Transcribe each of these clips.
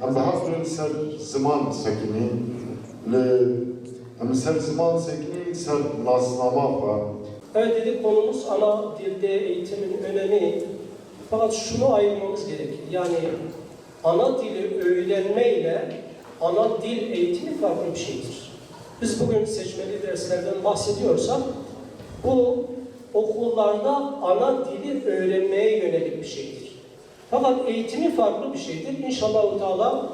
Am behaften ser zaman sekini ser zaman sekini ser nasnama var. Evet dedik, konumuz ana dilde eğitimin önemi. Fakat şunu ayırmamız gerekir. Yani ana dili öğrenmeyle ana dil eğitimi farklı bir şeydir. Biz bugün seçmeli derslerden bahsediyorsak bu okullarda ana dili öğrenmeye yönelik bir şeydir. Fakat eğitimi farklı bir şeydir. İnşallah Teala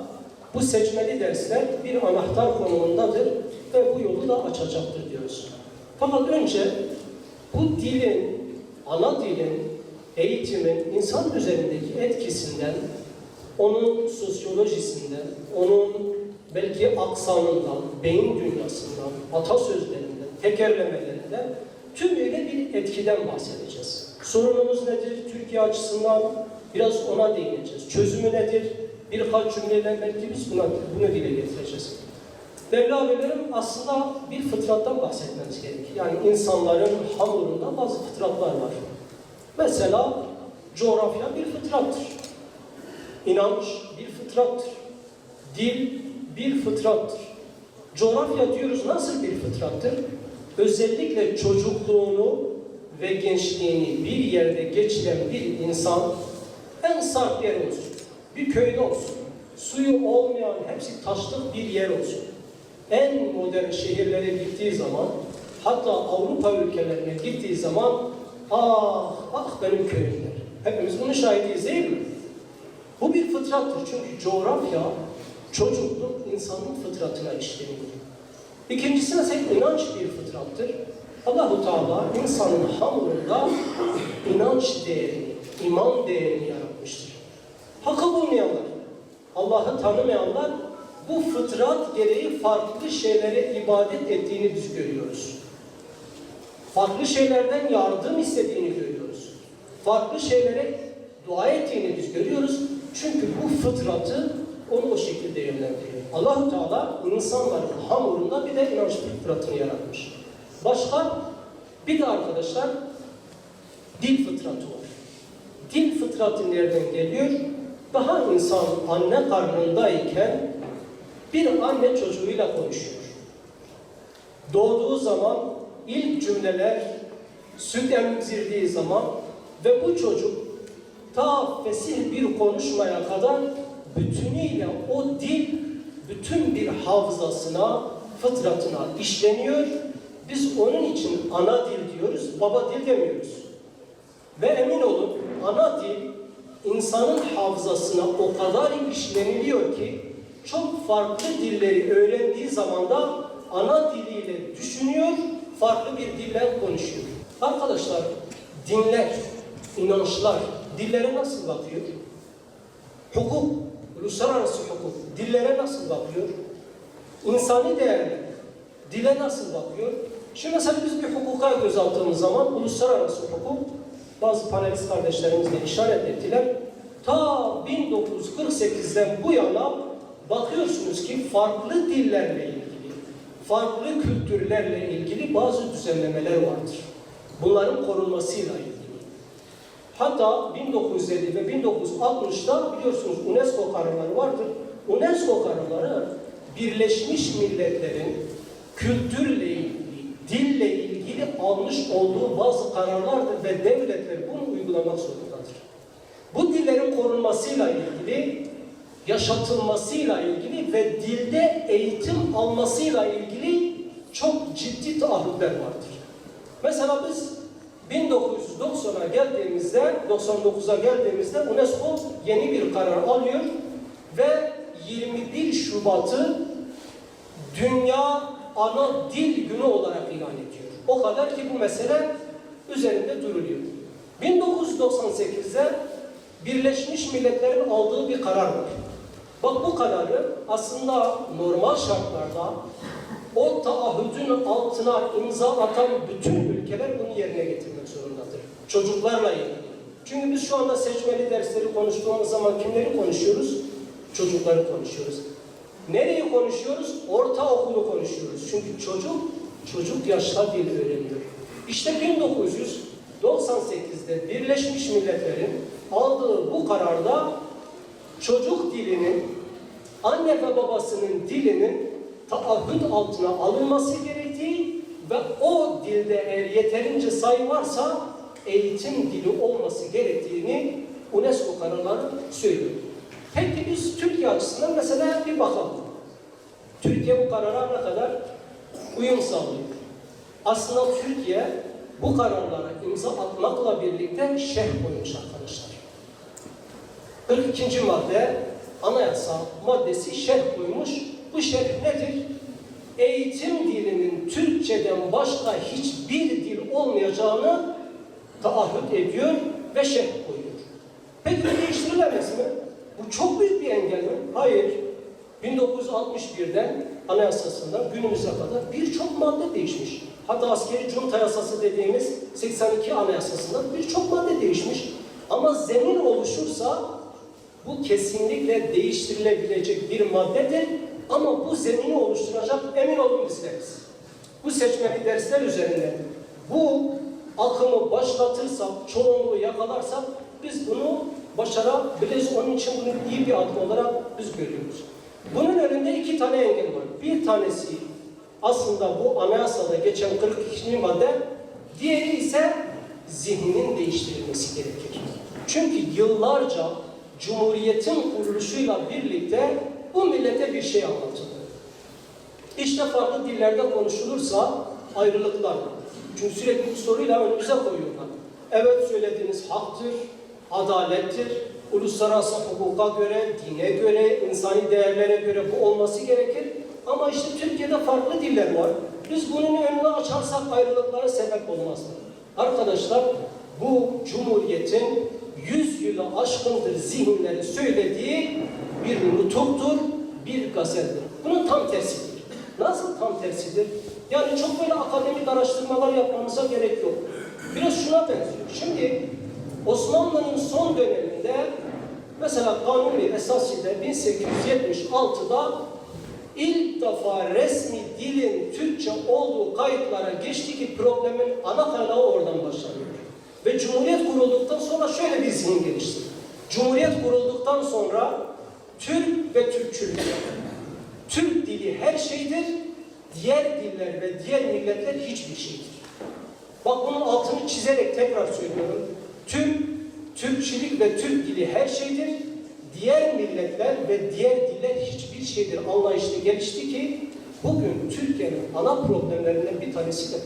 bu seçmeli dersler bir anahtar konumundadır ve bu yolu da açacaktır diyoruz. Fakat önce bu dilin, ana dilin, eğitimin insan üzerindeki etkisinden, onun sosyolojisinden, onun belki aksanından, beyin dünyasından, atasözlerinden, tekerlemelerinden tümüyle bir etkiden bahsedeceğiz. Sorunumuz nedir? Türkiye açısından biraz ona değineceğiz. Çözümü nedir? Birkaç cümleyle belki biz bunu dile getireceğiz. Değerli abilerim, aslında bir fıtrattan bahsetmemiz gerekir. Yani insanların hamurunda bazı fıtratlar var. Mesela coğrafya bir fıtrattır. İnanç bir fıtrattır. Dil bir fıtrattır. Coğrafya diyoruz, nasıl bir fıtrattır? Özellikle çocukluğunu ve gençliğini bir yerde geçiren bir insan en saf yer olsun, bir köyde olsun, suyu olmayan hepsi taşlık bir yer olsun. En modern şehirlere gittiği zaman, hatta Avrupa ülkelerine gittiği zaman ah benim köyümler. Hepimiz bunun şahidiyiz değil mi? Bu bir fıtrattır çünkü coğrafya, çocukluk insanın fıtratına işleniyor. İkincisi ise inanç bir fıtrattır. Allah-u Teala insanın hamurunda inanç değerini, iman değerini yaratmıştır. Hakkı bulmayanlar, Allah'ı tanımayanlar bu fıtrat gereği farklı şeylere ibadet ettiğini biz görüyoruz. Farklı şeylerden yardım istediğini görüyoruz. Farklı şeylere dua ettiğini biz görüyoruz. Çünkü bu fıtratı onu o şekilde yönlendiriyor. Allah-u Teala insanların hamurunda bir de inanç fıtratını yaratmış. Başka bir de arkadaşlar dil fıtratı var. Dil fıtratı nereden geliyor? Daha insan anne karnındayken bir anne çocuğuyla konuşuyor. Doğduğu zaman ilk cümleler süt emzirdiği zaman ve bu çocuk ta fesih bir konuşmaya kadar bütünüyle o dil bütün bir hafızasına, fıtratına işleniyor. Biz onun için ana dil diyoruz, baba dil demiyoruz. Ve emin olun ana dil insanın hafızasına o kadar işleniliyor ki çok farklı dilleri öğrendiği zaman da ana diliyle düşünüyor, farklı bir dille konuşuyor. Arkadaşlar, dinler, inançlar dillere nasıl bakıyor? Hukuk, uluslararası hukuk dillere nasıl bakıyor? İnsani değerler dile nasıl bakıyor? Şimdi mesela biz bir hukuka göz attığımız zaman uluslararası hukuk, bazı panelist kardeşlerimiz de işaret ettiler. Ta 1948'den bu yana bakıyorsunuz ki farklı dillerle ilgili, farklı kültürlerle ilgili bazı düzenlemeler vardır. Bunların korunmasıyla ilgili. Hatta 1950 ve 1960'da biliyorsunuz UNESCO kararları vardır. UNESCO kararları Birleşmiş Milletler'in kültürle ilgili, dille ilgili almış olduğu bazı kararlardır ve devletler bunu uygulamak zorundadır. Bu dillerin korunmasıyla ilgili, yaşatılmasıyla ilgili ve dilde eğitim almasıyla ilgili çok ciddi taahhütler vardır. Mesela biz 1990'a geldiğimizde, 99'a geldiğimizde UNESCO yeni bir karar alıyor ve 21 Şubat'ı Dünya Ana Dil Günü olarak ilan ediyor. O kadar ki bu mesele üzerinde duruluyor. 1998'de Birleşmiş Milletler'in aldığı bir karar var. Bak bu kararı aslında normal şartlarda o taahhüdün altına imza atan bütün ülkeler bunu yerine getirmek zorundadır. Çocuklarla ilgili. Çünkü biz şu anda seçmeli dersleri konuştuğumuz zaman kimleri konuşuyoruz? Çocukları konuşuyoruz. Nereyi konuşuyoruz? Ortaokulu konuşuyoruz. Çünkü çocuk yaşta dil öğreniyor. İşte 1998'de Birleşmiş Milletler'in aldığı bu kararda çocuk dilinin, anne ve babasının dilinin taahhüt altına alınması gerektiği ve o dilde eğer yeterince sayı varsa eğitim dili olması gerektiğini UNESCO kararları söylüyor. Peki biz Türkiye açısından mesela bir bakalım. Türkiye bu karara ne kadar uyum sağlıyor? Aslında Türkiye bu kararlara imza atmakla birlikte şerh koymuş arkadaşlar. 42. madde anayasa maddesi şerh koymuş. Bu şerh nedir? Eğitim dilinin Türkçeden başka hiçbir dil olmayacağını taahhüt ediyor ve şerh koyuyor. Peki bu değiştirilemez mi? Bu çok büyük bir engel mi? Hayır. 1961'den anayasasından günümüze kadar birçok madde değişmiş. Hatta askeri junta yasası dediğimiz 82 anayasasından birçok madde değişmiş. Ama zemin oluşursa bu kesinlikle değiştirilebilecek bir maddedir. Ama bu zemini oluşturacak emin olun bizleriz. Bu seçmeli dersler üzerinde bu akımı başlatırsak, çoğunluğu yakalarsak biz bunu başarabiliriz. Onun için bunu iyi bir adım olarak biz görüyoruz. Bunun önünde iki tane engel var. Bir tanesi aslında bu anayasada geçen 42. madde, diğeri ise zihninin değiştirilmesi gerekir. Çünkü yıllarca Cumhuriyet'in kuruluşuyla birlikte bu millete bir şey anlatıldı. İşte farklı dillerde konuşulursa ayrılıklar var. Çünkü sürekli bu soruyla önümüze koyuyorlar. Evet söylediğiniz haktır, adalettir, uluslararası hukuka göre, dine göre, insani değerlere göre bu olması gerekir. Ama işte Türkiye'de farklı diller var. Biz bunun önünü açarsak ayrılıklara sebep olmaz. Arkadaşlar bu Cumhuriyet'in 100 yılı aşkındır zihinleri söylediği bir nutuktur, bir gazeldir. Bunun tam tersidir. Nasıl tam tersidir? Yani çok böyle akademik araştırmalar yapmamıza gerek yok. Biraz şuna benziyor. Şimdi Osmanlı'nın son döneminde mesela Kanuni Esasi'de 1876'da ilk defa resmi dilin Türkçe olduğu kayıtlara geçti ki problemin ana kaynağı oradan başlanıyor. Ve Cumhuriyet kurulduktan sonra şöyle bir zihin gelişti. Cumhuriyet kurulduktan sonra Türk ve Türkçülük. Türk dili her şeydir, diğer diller ve diğer milletler hiçbir şeydir. Bak bunun altını çizerek tekrar söylüyorum. Türkçülük ve Türk dili her şeydir, diğer milletler ve diğer diller hiçbir şeydir anlayışla gelişti ki bugün Türkiye'nin ana problemlerinden bir tanesi de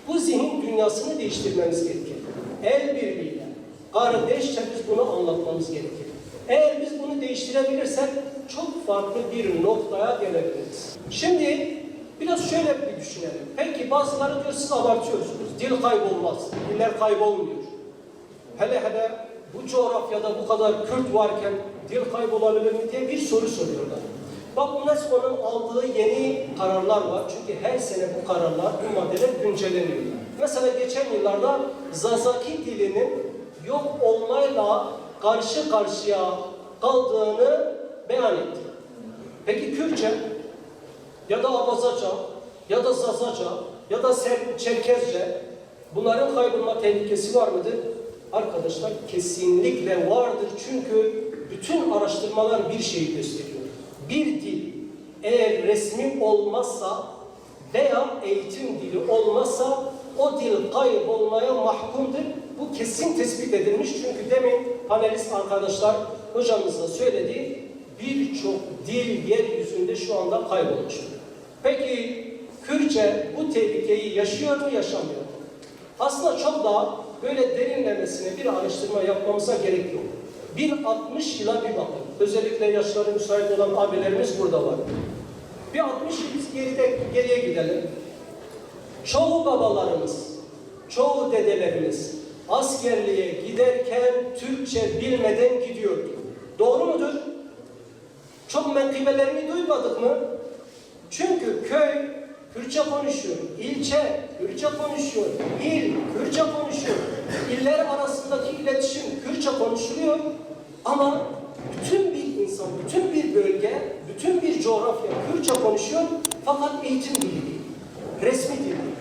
bu zihin dünyasını değiştirmemiz gerekir. El birliğiyle, kardeşçe biz bunu anlatmamız gerekir. Eğer biz bunu değiştirebilirsek çok farklı bir noktaya gelebiliriz. Şimdi biraz şöyle bir düşünelim. Peki bazıları diyor siz abartıyorsunuz. Dil kaybolmaz, diller kaybolmuyor. Hele bu coğrafyada bu kadar Kürt varken dil kaybolabilir mi diye bir soru soruyorlar. Bak UNESCO'nun aldığı yeni kararlar var. Çünkü her sene bu kararlar, bu maddeler güncelleniyor. Mesela geçen yıllarda Zazaki dilinin yok olmayla karşı karşıya kaldığını beyan etti. Peki Kürtçe ya da Abazaca ya da Zazaca ya da Çerkezce bunların kaybolma tehlikesi var mıdır? Arkadaşlar kesinlikle vardır. Çünkü bütün araştırmalar bir şeyi gösteriyor. Bir dil eğer resmi olmazsa veya eğitim dili olmazsa o dil kaybolmaya mahkumdur. Bu kesin tespit edilmiş. Çünkü demin panelist arkadaşlar hocamız da söyledi. Birçok dil yeryüzünde şu anda kaybolmuş. Peki Kürtçe bu tehlikeyi yaşıyor mu, yaşamıyor mu? Aslında çok daha böyle derinlemesine bir araştırma yapmamıza gerek yok. Bir 60 yıla bir bakın. Özellikle yaşları müsait olan abilerimiz burada var. Bir 60 yıl biz geriye gidelim. Çoğu babalarımız, çoğu dedelerimiz askerliğe giderken Türkçe bilmeden gidiyordu. Doğru mudur? Çok menkıbelerini duymadık mı? Çünkü köy Kürtçe konuşuyor, ilçe Kürtçe konuşuyor, il Kürtçe konuşuyor. İller arasındaki iletişim Kürtçe konuşuluyor ama bütün bir insan, bütün bir bölge, bütün bir coğrafya Kürtçe konuşuyor fakat eğitim dili değil, resmi dil değil.